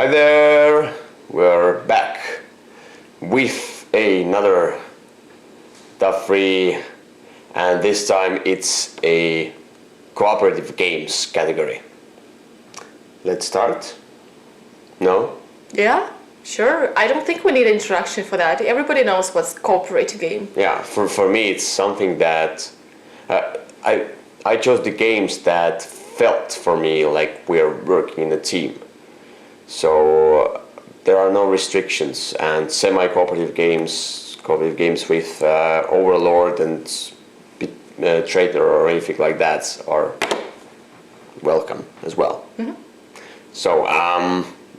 Hi there, we're back with another TOP3, and this time it's a cooperative games category. Let's start? No? Yeah, sure. I don't think we need introduction for that. Everybody knows what's cooperative game. Yeah, for me it's something that I chose the games that felt for me like we're working in a team. So there are no restrictions, and semi-cooperative games with Overlord and Traitor or anything like that are welcome as well. Mm-hmm. So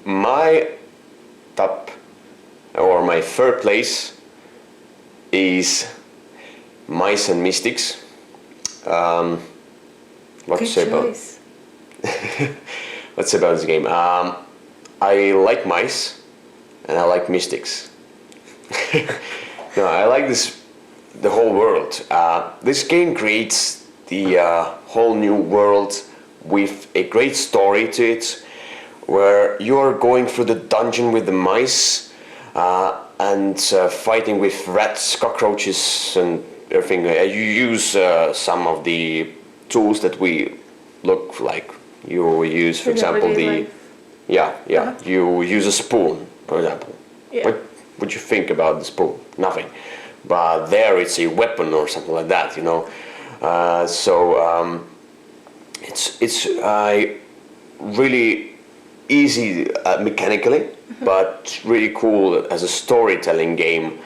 my third place is Mice and Mystics. What to say about what's about this game? I like mice and I like mystics. No, I like the whole world. This game creates the whole new world with a great story to it, where you are going through the dungeon with the mice and fighting with rats, cockroaches, and everything. You use some of the tools that we look like. You use, for example, you use a spoon, for example. Yeah. What would you think about the spoon? Nothing. But there it's a weapon or something like that, you know. It's really easy mechanically, but really cool as a storytelling game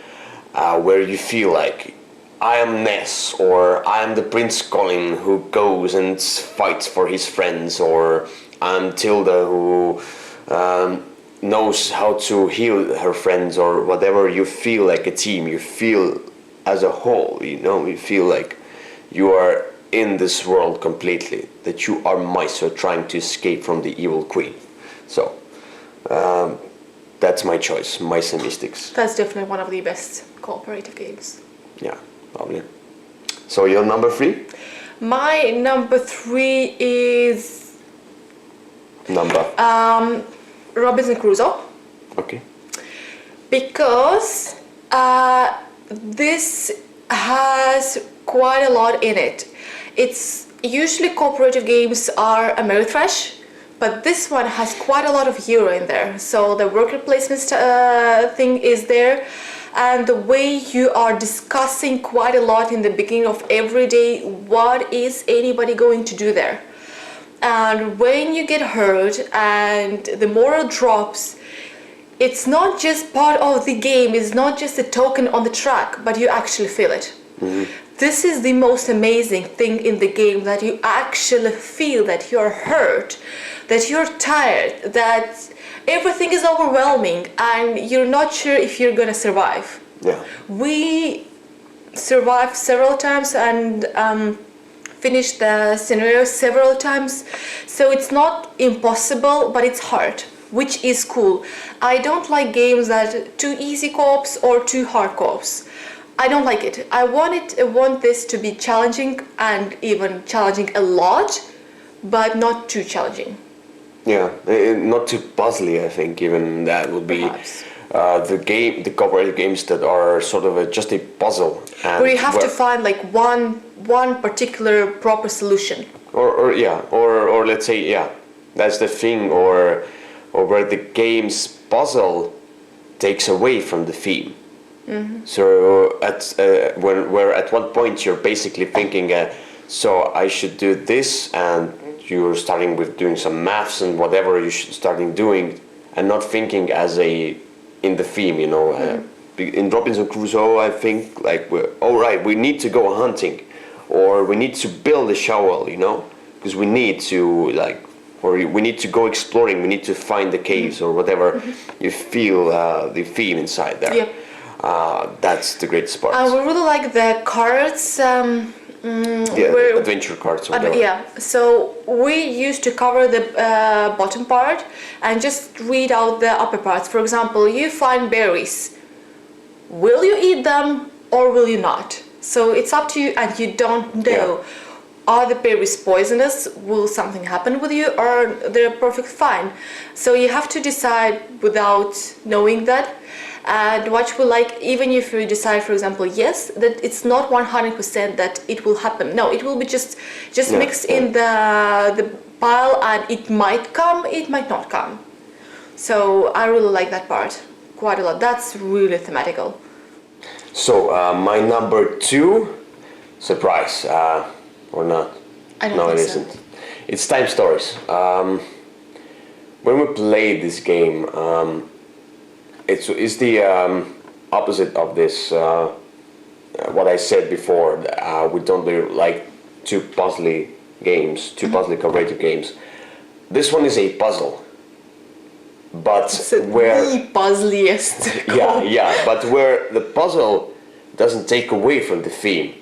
where you feel like I am Ness, or I am the Prince Colin who goes and fights for his friends, or I'm Tilda who knows how to heal her friends, or whatever. You feel like a team, you feel as a whole, you know, you feel like you are in this world completely, that you are mice who are trying to escape from the evil queen. So that's my choice, Mice and Mystics. That's definitely one of the best cooperative games. Yeah, lovely. So your number 3? My number 3 is Robinson Crusoe. Okay. Because this has quite a lot in it. It's usually cooperative games are Ameritrash, but this one has quite a lot of Euro in there. So the worker placement thing is there, and the way you are discussing quite a lot in the beginning of every day, what is anybody going to do there? And when you get hurt and the moral drops, it's not just part of the game, it's not just a token on the track, but you actually feel it. Mm-hmm. This is the most amazing thing in the game, that you actually feel that you're hurt, that you're tired, that everything is overwhelming and you're not sure if you're gonna survive. Yeah. We survived several times and finished the scenario several times, so it's not impossible, but it's hard, which is cool. I don't like games that too easy co-ops or too hard co-ops. I don't like it. I want this to be challenging, and even challenging a lot, but not too challenging. Yeah, not too puzzly. I think even that would be the cooperative games that are sort of just a puzzle, and where you have to find like one particular proper solution. Or let's say that's the thing, or where the game's puzzle takes away from the theme. Mm-hmm. So where at one point you're basically thinking, so I should do this, and you're starting with doing some maths and whatever you should starting doing, and not thinking as in the theme, you know. In Robinson Crusoe, I think like we need to go hunting, or we need to build a shovel, you know, because we need to or we need to go exploring, we need to find the caves or whatever. You feel the theme inside there. Yep. That's the greatest part. I would really like the cards. Adventure cards or whatever. Yeah, so we used to cover the bottom part and just read out the upper parts. For example, you find berries. Will you eat them or will you not? So it's up to you, and you don't know. are the berries poisonous? Will something happen with you? Or they're perfect fine? So you have to decide without knowing that. And what you will like, even if you decide, for example, yes, that it's not 100% that it will happen. No, it will be just mixed in the pile, and it might come, it might not come. So I really like that part quite a lot. That's really thematical. So my number 2, surprise, or not? I don't No, think it so. isn't. It's Time Stories. When we played this game, it's the opposite of this. What I said before. We don't really like too puzzly games, too puzzly cooperative games. This one is a puzzle, but where The puzzliest. yeah, but where the puzzle doesn't take away from the theme,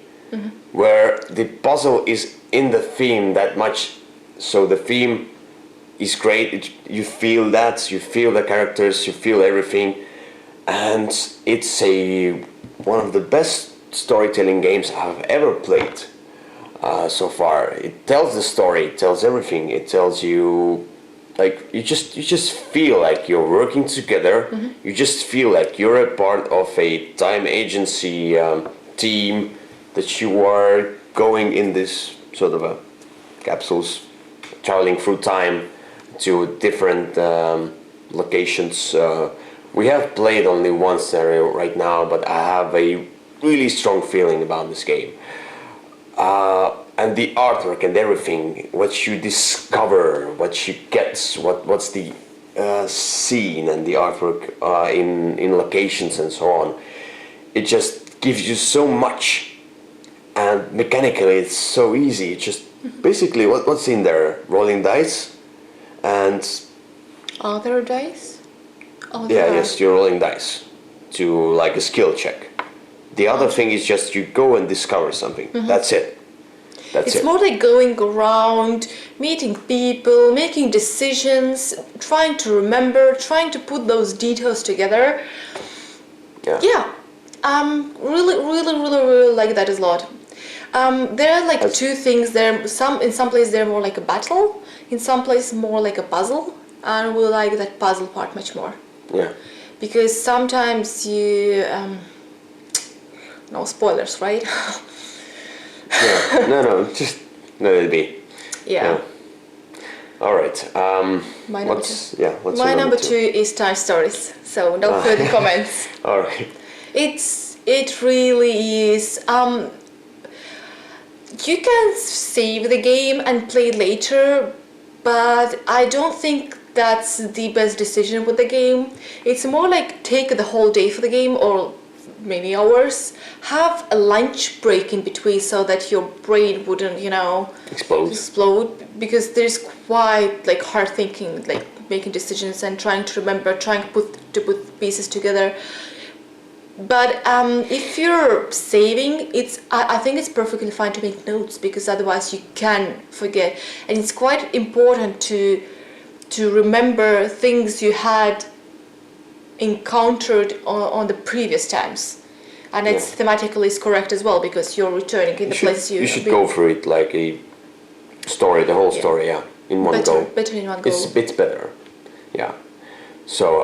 where the puzzle is in the theme that much, so the theme is great. You feel that, you feel the characters, you feel everything, and it's one of the best storytelling games I've ever played so far. It tells the story, it tells everything, it tells you. Like you just feel like you're working together. You just feel like you're a part of a time agency team, that you are going in this sort of a capsules, traveling through time to different locations. We have played only one scenario right now, but I have a really strong feeling about this game. And the artwork and everything, what you discover, what you get, what's the scene and the artwork in locations and so on, it just gives you so much, and mechanically it's so easy. It's just basically what's in there, rolling dice, and Are there dice? Oh, yeah, there are. yes, you're rolling dice to like a skill check. The other thing is just you go and discover something. That's it. That's It's it. more like going around, meeting people, making decisions, trying to remember, trying to put those details together. Yeah, really like that a lot. There are like two things there. In some places they're more like a battle, in some places more like a puzzle, and we like that puzzle part much more. Yeah. Because sometimes you, no spoilers, right? Yeah. No, just let it be. Yeah. All right. My number What's your My number two is Time Stories. So no further comments. All right. It really is. You can save the game and play it later, but I don't think that's the best decision with the game. It's more like take the whole day for the game, or many hours. Have a lunch break in between so that your brain wouldn't, explode, because there's quite like hard thinking, like making decisions and trying to remember, trying to put pieces together. But if you're saving, I think it's perfectly fine to make notes, because otherwise you can forget, and it's quite important to remember things you had encountered on the previous times, and it's thematically is correct as well, because you're returning in the place you should go through it like a story, the whole story, in one go. Better in one go. It's a bit better, yeah. So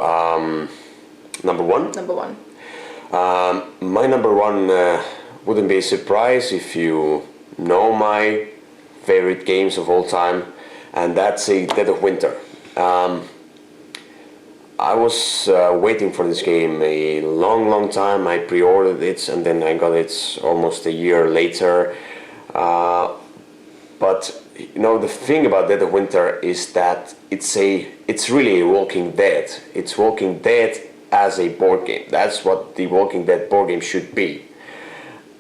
number one. My number one wouldn't be a surprise if you know my favorite games of all time, and that's a Dead of Winter. I was waiting for this game a long time. I pre-ordered it and then I got it almost a year later. But the thing about Dead of Winter is that it's really a Walking Dead. It's Walking Dead as a board game. That's what the Walking Dead board game should be.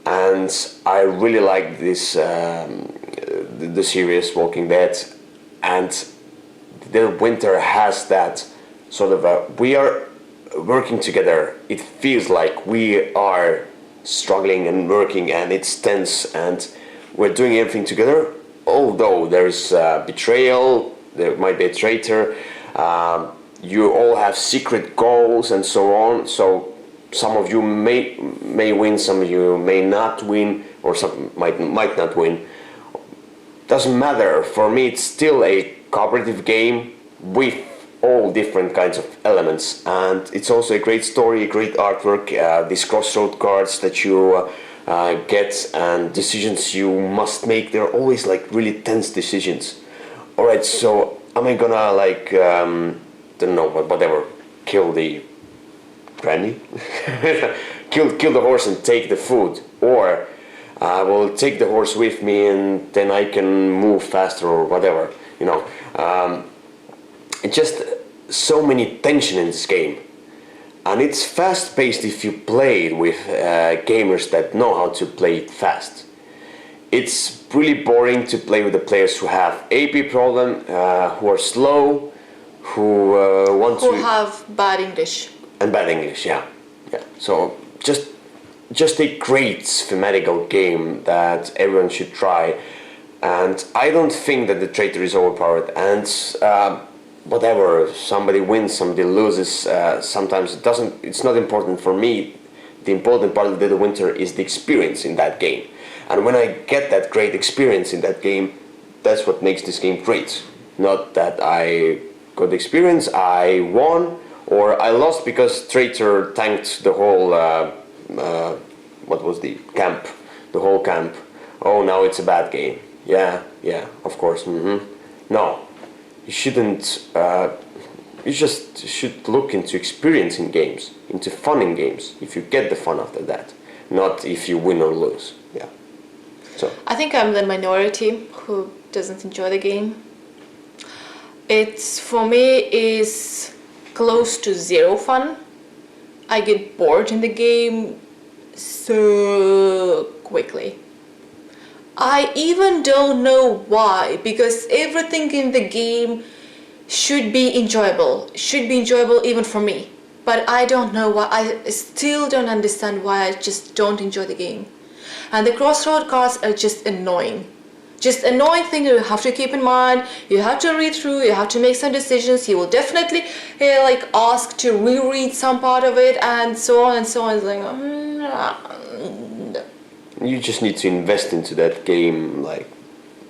And I really like this the series Walking Dead, and Dead of Winter has that sort of we are working together. It feels like we are struggling and working, and it's tense, and we're doing everything together. Although there is betrayal, there might be a traitor. You all have secret goals and so on. So some of you may win, some of you may not win, or some might not win. doesn't matter. For me, it's still a cooperative game with all different kinds of elements, and it's also a great story, a great artwork. These crossroad cards that you get and decisions you must make, they're always like really tense decisions. All right, so am I gonna like don't know whatever, kill the granny, kill the horse and take the food, or I will take the horse with me and then I can move faster or whatever, you know. It's just so many tension in this game, and it's fast paced if you play it with gamers that know how to play it fast. It's really boring to play with the players who have AP problem, who are slow, who want Who to have bad English. and bad English, yeah. So just a great thematical game that everyone should try. And I don't think that the traitor is overpowered. And whatever, somebody wins, somebody loses. Sometimes it's not important for me. The important part of the winter is the experience in that game. And when I get that great experience in that game, that's what makes this game great. Not that I got the experience, I won, or I lost because traitor tanked the whole what was the camp, the whole camp. Oh, now it's a bad game. Yeah, of course. No, you shouldn't. You just should look into experience in games, into fun in games. If you get the fun after that, not if you win or lose. Yeah. So I think I'm the minority who doesn't enjoy the game. It's, for me, is close to zero fun. I get bored in the game so quickly. I even don't know why, because everything in the game should be enjoyable even for me. But I don't know why, I still don't understand why I just don't enjoy the game. And the crossroad cards are just annoying. Just annoying thing you have to keep in mind. You have to read through, you have to make some decisions. You will definitely like ask to reread some part of it, and so on and so on. It's like, you just need to invest into that game, like,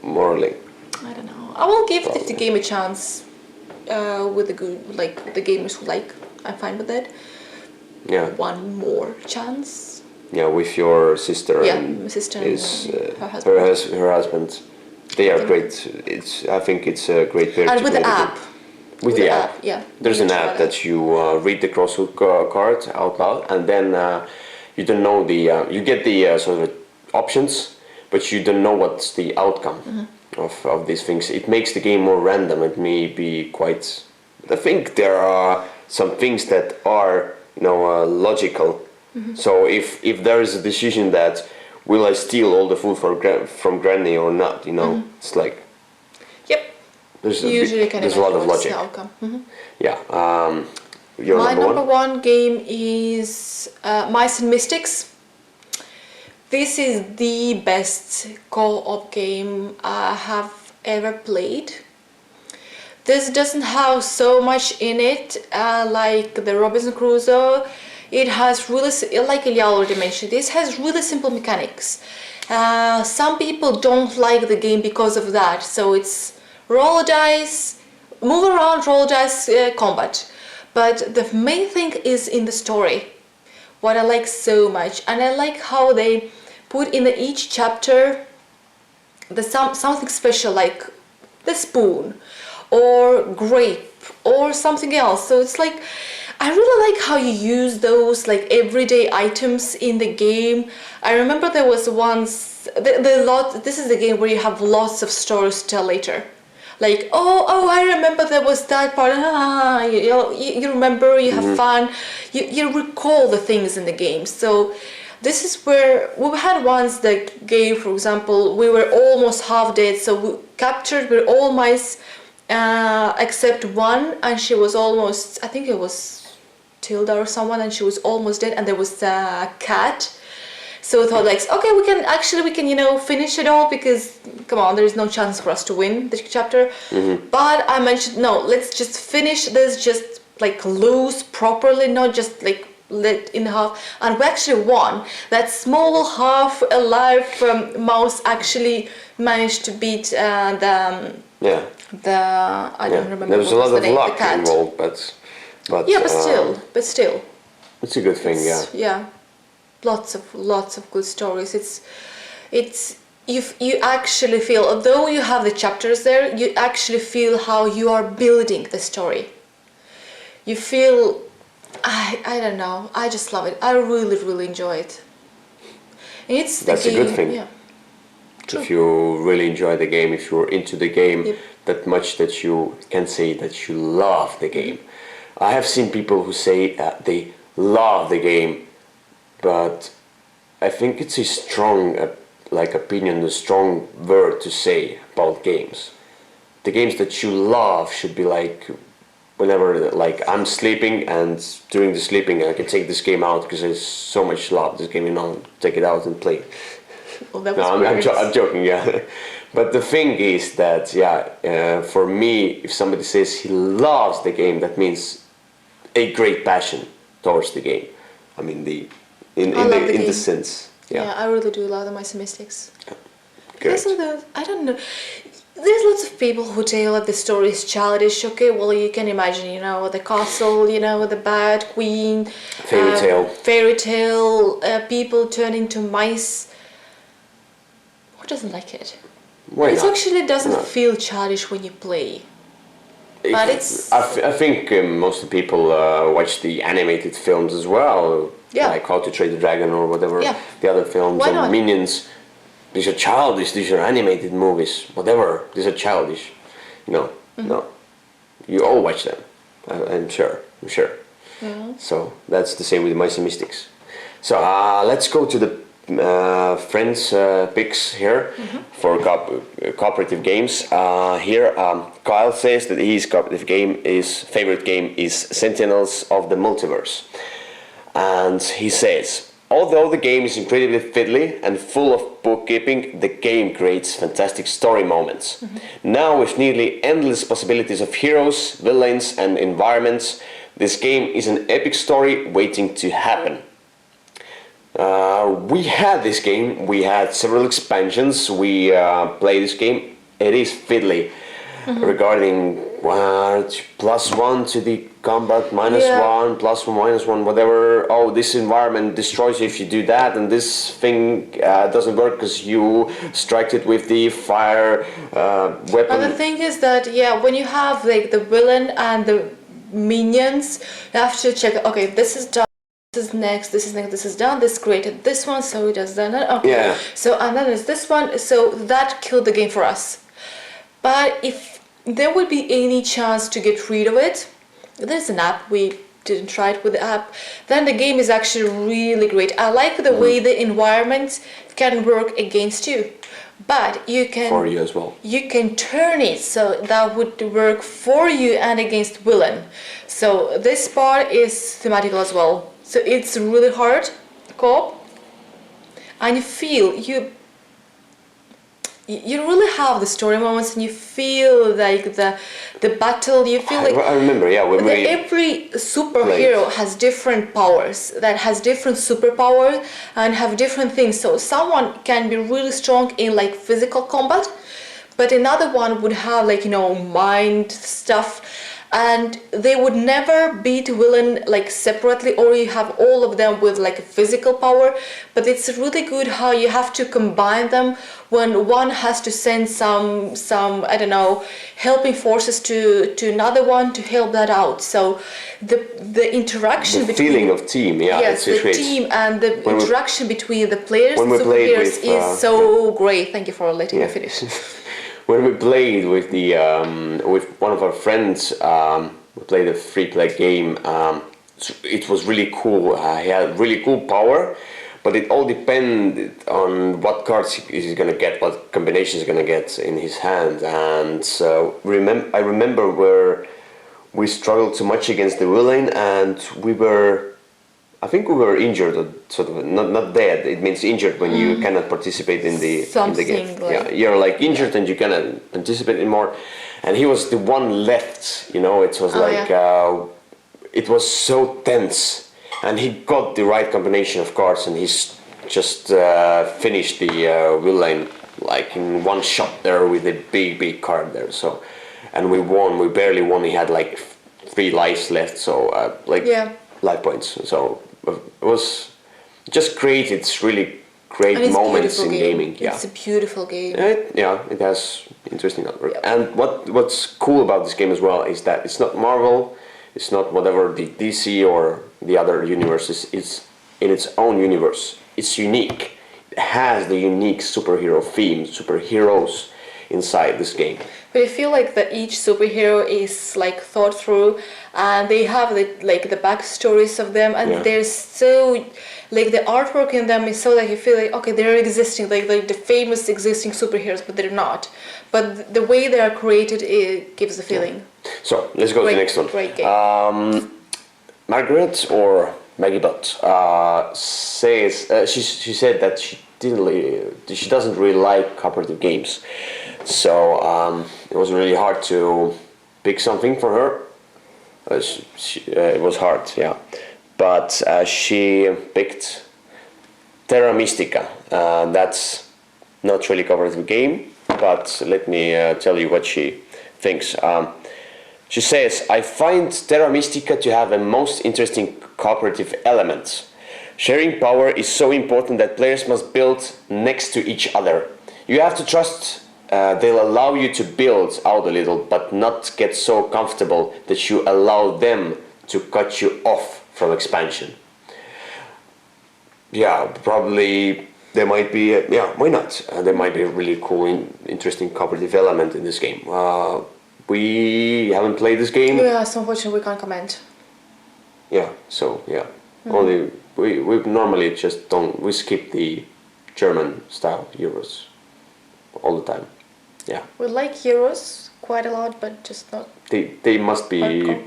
morally. I don't know. I will give the game a chance with the good, like the gamers who like. I'm fine with that. Yeah. One more chance. Yeah, with your sister. Yeah, and my sister is, and her husband. Her husband. They are great. I think it's a great pair. And with the app. With the app. Yeah. There's an app that you read the crossroad card out loud, and then you don't know the. You get the sort of options, but you don't know what's the outcome of these things. It makes the game more random. It may be quite. I think there are some things that are logical. So if there is a decision that will I steal all the food from Granny or not, it's like. Yep. There's a lot of logic. The outcome. Yeah. My number one game is Mice and Mystics. This is the best co-op game I have ever played. This doesn't have so much in it like the Robinson Crusoe. It has really, like Ilja already mentioned, this has really simple mechanics. Some people don't like the game because of that. So it's roll dice, move around, roll dice, combat. But the main thing is in the story. What I like so much, and I like how they put in each chapter something special, like the spoon or grape or something else. So it's like, I really like how you use those like everyday items in the game. I remember there was once this is a game where you have lots of stories to tell later. Like, oh, I remember there was that part. You remember, you have fun, you recall the things in the game. So this is where we had once the game, for example, we were almost half dead, so we captured with all mice except one, and she was almost, I think it was Tilda or someone, and she was almost dead, and there was a cat. So I thought, like, okay, we can finish it all, because come on, there is no chance for us to win the chapter. But I mentioned, no, let's just finish this, just like lose properly, not just like lit in half, and we actually won. That small half alive mouse actually managed to beat Yeah. I don't remember. There was a what lot the of name, the luck cat. involved, but Yeah, but still, it's a good thing. yeah, lots of good stories. It's you actually feel, although you have the chapters there, you actually feel how you are building the story. You feel, I don't know, I just love it. I really enjoy it. And it's the That's game, a good thing. yeah. True. If you really enjoy the game, if you're into the game Yep. that much that you can say that you love the game. I have seen people who say they love the game, but I think it's a strong opinion, a strong word to say about games. The games that you love should be like whenever like I'm sleeping, and during the sleeping I can take this game out because I so much love this game, take it out and play. Well, that was No, weird. I'm joking, yeah. But the thing is that, for me, if somebody says he loves the game, that means a great passion towards the game. I mean, in the game. sense, Yeah, I really do love the Mice Mystics. Great. I don't know. There's lots of people who tell that the story is childish. Okay, well, you can imagine, the castle, the bad queen, fairy tale, people turn into mice. Who doesn't like it? Why It not? actually doesn't No. feel childish when you play. But it's... I think most of the people watch the animated films as well, Yeah. like How to Train the Dragon or whatever, Yeah. the other films, Why and not? Minions. These are childish, these are animated movies, whatever, these are childish. No, you all watch them, I'm sure. So that's the same with Mice and Mystics. So let's go to the friends picks here for cooperative games. Here Kyle says that his cooperative favorite game is Sentinels of the Multiverse. And he says, although the game is incredibly fiddly and full of bookkeeping, the game creates fantastic story moments. Now, with nearly endless possibilities of heroes, villains, and environments, this game is an epic story waiting to happen. We had this game, we had several expansions, we played this game. It is fiddly regarding +1 to the combat, -1, +1, -1, whatever. Oh, this environment destroys you if you do that, and this thing doesn't work because you strike it with the fire weapon. And the thing is that, when you have like the villain and the minions, you have to check, okay, this is done. This is next, this is done, this created this one, so it does that. Okay. Yeah. So, and then there's this one, so that killed the game for us. But if there would be any chance to get rid of it, there's an app, we didn't try it with the app, then the game is actually really great. I like the way the environment can work against you, but you can... For you as well. You can turn it so that would work for you and against villain. So this part is thematical as well. So it's really hard co-op, and you feel you really have the story moments, and you feel like the battle. You feel like I remember, every superhero has different powers, that has different superpowers and have different things. So someone can be really strong in like physical combat, but another one would have like mind stuff. And they would never beat villain like separately, or you have all of them with like physical power. But it's really good how you have to combine them when one has to send some I don't know, helping forces to another one to help that out. So the interaction between feeling of team, yes, the team and the interaction between the players and superheroes is so great. Thank you for letting me finish. When we played with with one of our friends, we played a free-play game. It was really cool. He had really cool power, but it all depended on what cards he's gonna get, what combinations he's gonna get in his hand. And so I remember where we struggled too much against the villain, and I think we were injured, or sort of not dead. It means injured when you cannot participate in the game. Like You're like injured and you cannot participate anymore. And he was the one left. It was it was so tense. and he got the right combination of cards, and he's just finished the villain like in one shot there with a big card there. So, and we won. We barely won. He had like 3 lives left, so life points. So it was just created really great moments in gaming. Yeah, it's a beautiful game. It has interesting artwork. And what's cool about this game as well is that it's not Marvel, it's not whatever the DC or the other universes. It's in its own universe. It's unique. It has the unique superhero theme, superheroes inside this game. But I feel like that each superhero is like thought through, and they have the backstories of them, and they're so like the artwork in them is so like you feel like okay, they're existing like the famous existing superheroes, but they're not. But the way they are created, it gives the feeling. So let's go to the next one. Great game. Margaret or Maggie Butt says she said that she doesn't really like cooperative games, so it was really hard to pick something for her. It was hard, but she picked Terra Mystica. That's not really cooperative game, but let me tell you what she thinks. She says, I find Terra Mystica to have a most interesting cooperative element. Sharing power is so important that players must build next to each other. You have to trust they'll allow you to build out a little, but not get so comfortable that you allow them to cut you off from expansion. Yeah, probably there might be, why not? There might be a really cool, interesting cooperative element in this game. We haven't played this game. Yeah, so unfortunately we can't comment. Only we normally just we skip the German style Euros all the time. Yeah. We like Euros quite a lot, but just not. They must be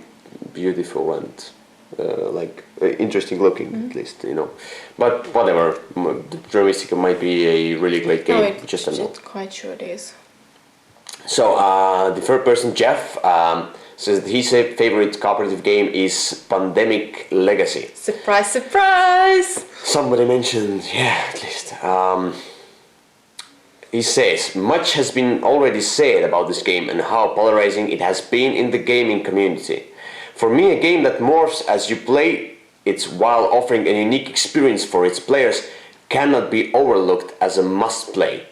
beautiful and interesting looking at least, But whatever, Terra Mystica might be a really great game. Just don't know. Quite sure it is. So the third person, Jeff, says that his favorite cooperative game is Pandemic Legacy. Surprise, surprise! Somebody mentioned, at least. He says, much has been already said about this game and how polarizing it has been in the gaming community. For me, a game that morphs as you play it while offering a unique experience for its players cannot be overlooked as a must-play.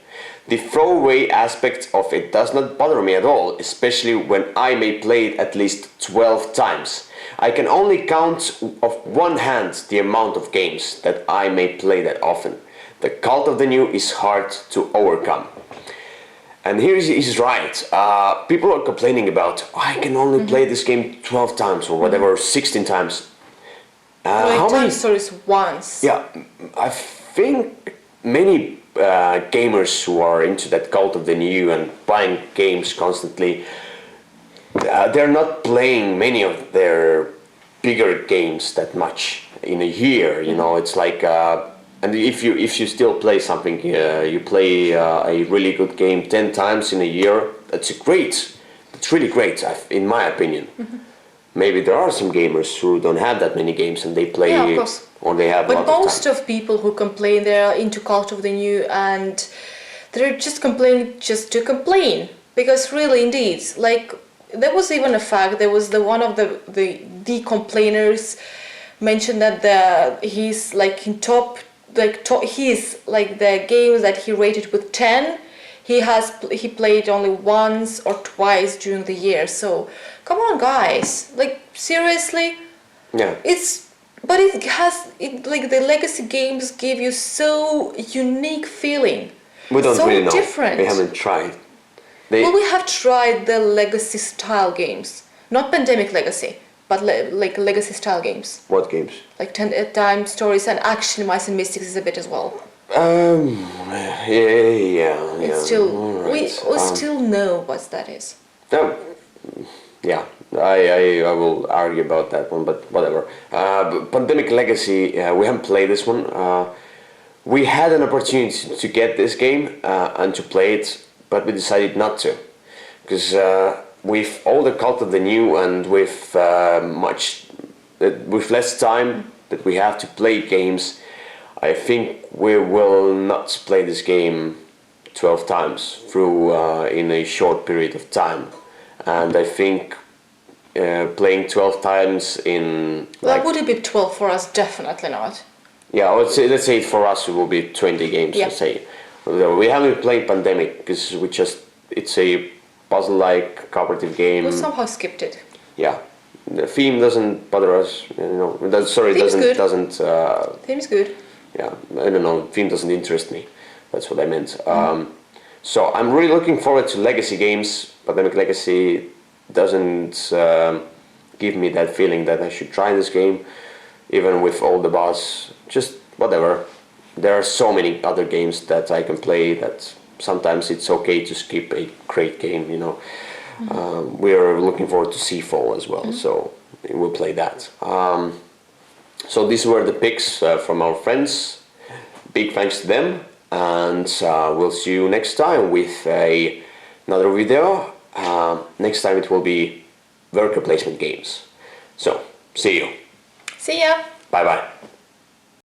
The throwaway aspect of it does not bother me at all, especially when I may play it at least 12 times. I can only count of one hand the amount of games that I may play that often. The cult of the new is hard to overcome. And here he's right. People are complaining about, I can only play this game 12 times or whatever, 16 times. How many times? Once. Yeah, I think many gamers who are into that cult of the new and buying games constantly, they're not playing many of their bigger games that much in a year. It's like, and if you still play something, you play a really good game 10 times in a year. That's great. That's really great, in my opinion. Maybe there are some gamers who don't have that many games and they play, of course. Or they have. But most of people who complain, they're into cult of the new and they're just complaining just to complain. Because really, indeed, like there was even a fact. There was one of the complainers mentioned that he's like in top. He's like the games that he rated with 10. He played only once or twice during the year. So come on, guys! Like seriously. Yeah. But it has like the legacy games give you so unique feeling. We don't really know. Different. We haven't tried. We have tried the legacy style games, not Pandemic Legacy, but like legacy style games. What games? Like time stories and actually Mice and Mystics is a bit as well. It's still right. we still know what that is. I will argue about that one, but whatever. Pandemic Legacy, we haven't played this one. We had an opportunity to get this game and to play it, but we decided not to, because with all the cult of the new and with less time, that we have to play games, I think we will not play this game 12 times through in a short period of time. And I think playing 12 times in... That wouldn't be 12 for us, definitely not. Yeah, let's say for us it will be 20 games, Yeah. let's say. We haven't played Pandemic because it's a puzzle-like cooperative game. We somehow skipped it. Yeah. The theme doesn't bother us, Theme's good. Theme's good. Yeah, I don't know, theme doesn't interest me. That's what I meant. So I'm really looking forward to Legacy games. Pandemic Legacy doesn't give me that feeling that I should try this game, even with all the bugs. Just whatever. There are so many other games that I can play that sometimes it's okay to skip a great game, We are looking forward to Seafall as well, so we'll play that. So these were the picks from our friends. Big thanks to them, and we'll see you next time with another video. Next time it will be worker placement games. So, see you. See ya! Bye bye.